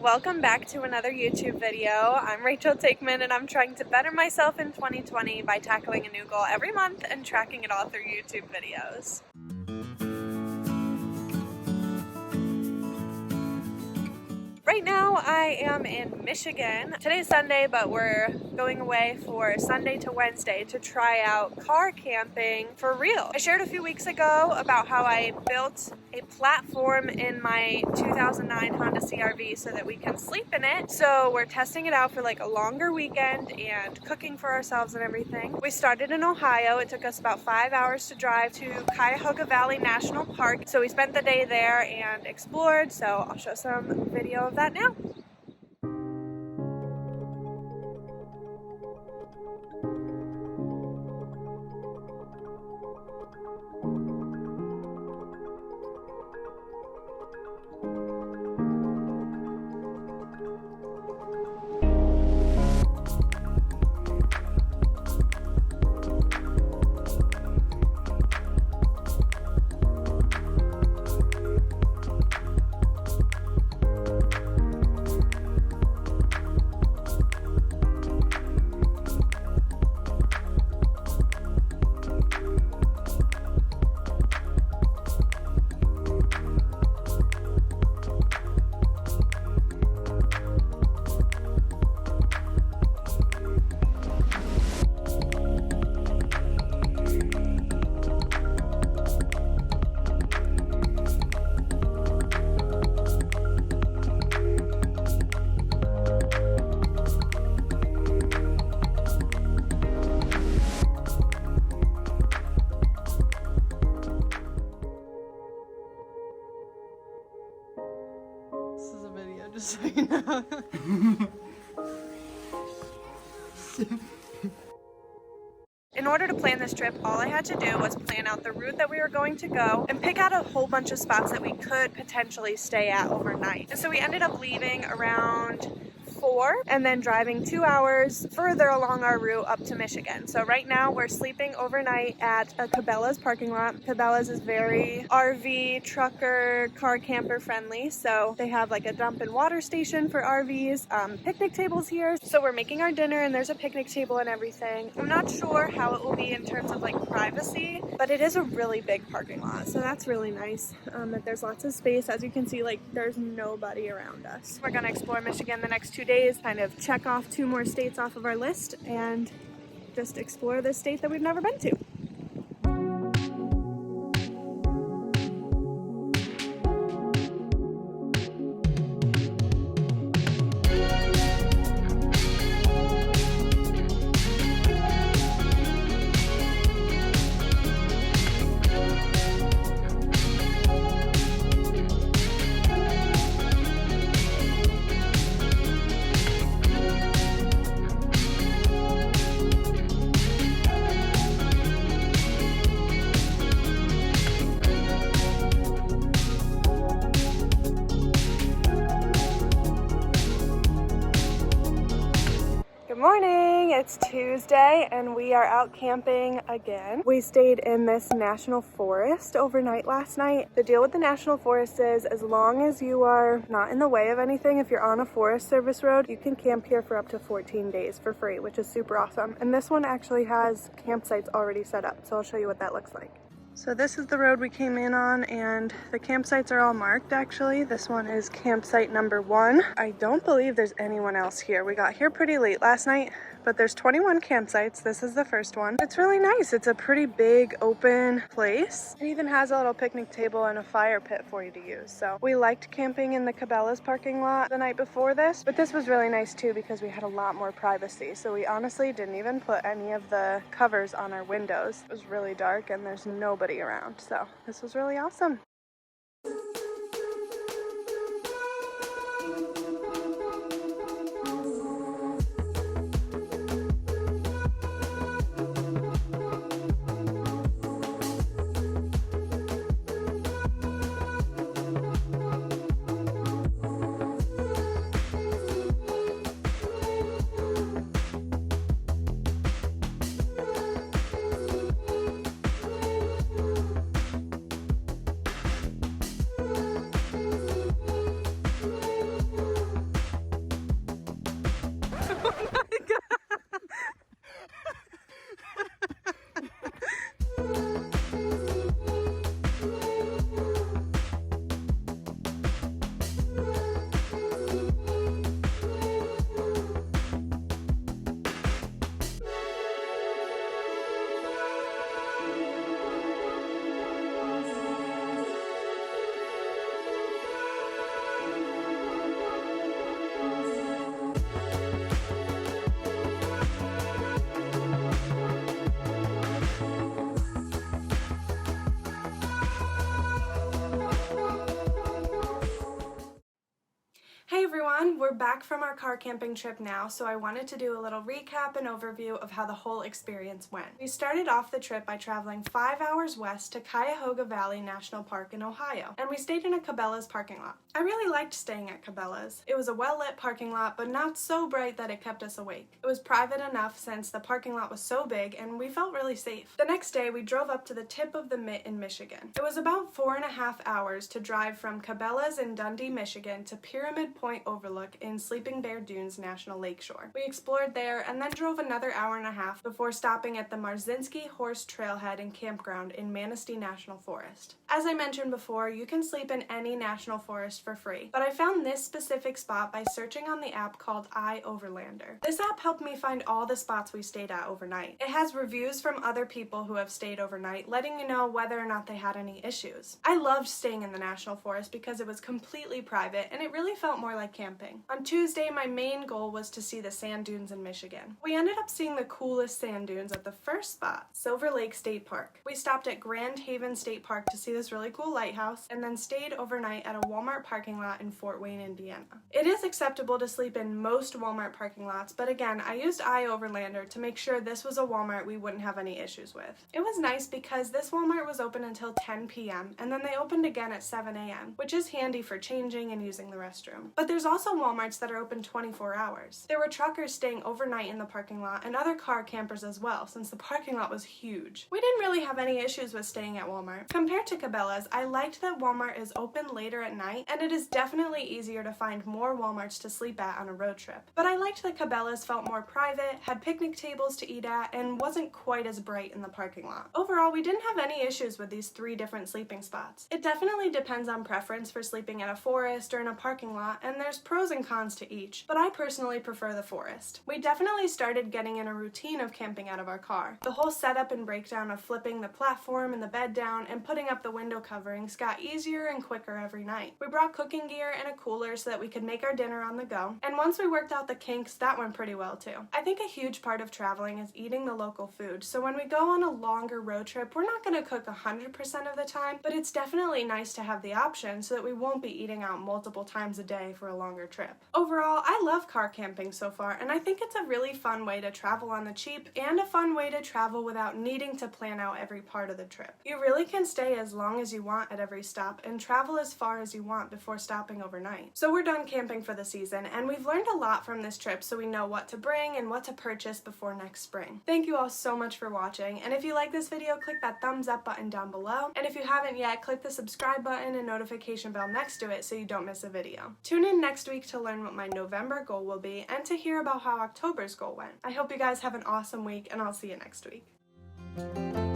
Welcome back to another YouTube video. I'm Rachel Takeman and I'm trying to better myself in 2020 by tackling a new goal every month and tracking it all through YouTube videos. Right now I am in Michigan. Today's Sunday, but we're going away for Sunday to Wednesday to try out car camping for real. I shared a few weeks ago about how I built a platform in my 2009 Honda CR-V so that we can sleep in it. So we're testing it out for like a longer weekend and cooking for ourselves and everything. We started in Ohio. It took us about 5 hours to drive to Cuyahoga Valley National Park. So we spent the day there and explored. So I'll show some video of that now. Just so you know. In order to plan this trip, all I had to do was plan out the route that we were going to go and pick out a whole bunch of spots that we could potentially stay at overnight. And so we ended up leaving around 4 and then driving 2 hours further along our route up to Michigan. So right now we're sleeping overnight at a Cabela's parking lot. Cabela's is very RV, trucker, car camper friendly. So they have like a dump and water station for RVs, picnic tables here. So we're making our dinner and there's a picnic table and everything. I'm not sure how it will be in terms of like privacy, but it is a really big parking lot. So that's really nice that there's lots of space. As you can see, like there's nobody around us. We're gonna explore Michigan the next 2 days, kind of check off 2 more states off of our list and just explore this state that we've never been to. Good morning, it's Tuesday and we are out camping again. We stayed in this national forest overnight last night. The deal with the national forest is as long as you are not in the way of anything, if you're on a Forest Service road, you can camp here for up to 14 days for free, which is super awesome. And this one actually has campsites already set up, so I'll show you what that looks like. So this is the road we came in on and the campsites are all marked actually. This one is campsite number 1. I don't believe there's anyone else here. We got here pretty late last night, but there's 21 campsites. This is the first one. It's really nice. It's a pretty big open place. It even has a little picnic table and a fire pit for you to use. So we liked camping in the Cabela's parking lot the night before this, but this was really nice too because we had a lot more privacy. So we honestly didn't even put any of the covers on our windows. It was really dark and there's nobody around. So this was really awesome. Hey everyone, we're back from our car camping trip now, so I wanted to do a little recap and overview of how the whole experience went. We started off the trip by traveling 5 hours west to Cuyahoga Valley National Park in Ohio, and we stayed in a Cabela's parking lot. I really liked staying at Cabela's. It was a well-lit parking lot, but not so bright that it kept us awake. It was private enough since the parking lot was so big, and we felt really safe. The next day, we drove up to the tip of the Mitt in Michigan. It was about 4.5 hours to drive from Cabela's in Dundee, Michigan to Pyramid Point Overlook in Sleeping Bear Dunes National Lakeshore. We explored there and then drove another hour and a half before stopping at the Marzinski Horse Trailhead and Campground in Manistee National Forest. As I mentioned before, you can sleep in any national forest for free, but I found this specific spot by searching on the app called iOverlander. This app helped me find all the spots we stayed at overnight. It has reviews from other people who have stayed overnight, letting you know whether or not they had any issues. I loved staying in the national forest because it was completely private and it really felt more like camping. On Tuesday, my main goal was to see the sand dunes in Michigan. We ended up seeing the coolest sand dunes at the first spot, Silver Lake State Park. We stopped at Grand Haven State Park to see this really cool lighthouse and then stayed overnight at a Walmart parking lot in Fort Wayne, Indiana. It is acceptable to sleep in most Walmart parking lots, but again, I used iOverlander to make sure this was a Walmart we wouldn't have any issues with. It was nice because this Walmart was open until 10 p.m. and then they opened again at 7 a.m., which is handy for changing and using the restroom. But there's also Walmarts that are open 24 hours. There were truckers staying overnight in the parking lot and other car campers as well, since the parking lot was huge. We didn't really have any issues with staying at Walmart. Compared to Cabela's, I liked that Walmart is open later at night, and it is definitely easier to find more Walmarts to sleep at on a road trip. But I liked that Cabela's felt more private, had picnic tables to eat at, and wasn't quite as bright in the parking lot. Overall, we didn't have any issues with these 3 different sleeping spots. It definitely depends on preference for sleeping at a forest or in a parking lot, and there's pros and cons to each, but I personally prefer the forest. We definitely started getting in a routine of camping out of our car. The whole setup and breakdown of flipping the platform and the bed down and putting up the window coverings got easier and quicker every night. We brought cooking gear and a cooler so that we could make our dinner on the go, and once we worked out the kinks, that went pretty well too. I think a huge part of traveling is eating the local food, so when we go on a longer road trip, we're not going to cook 100% of the time, but it's definitely nice to have the option so that we won't be eating out multiple times a day for a longer trip. Overall, I love car camping so far, and I think it's a really fun way to travel on the cheap and a fun way to travel without needing to plan out every part of the trip. You really can stay as long as you want at every stop and travel as far as you want before stopping overnight. So we're done camping for the season, and we've learned a lot from this trip so we know what to bring and what to purchase before next spring. Thank you all so much for watching, and if you like this video, click that thumbs up button down below, and if you haven't yet, click the subscribe button and notification bell next to it so you don't miss a video. Tune in next week to learn what my November goal will be and to hear about how October's goal went. I hope you guys have an awesome week, and I'll see you next week.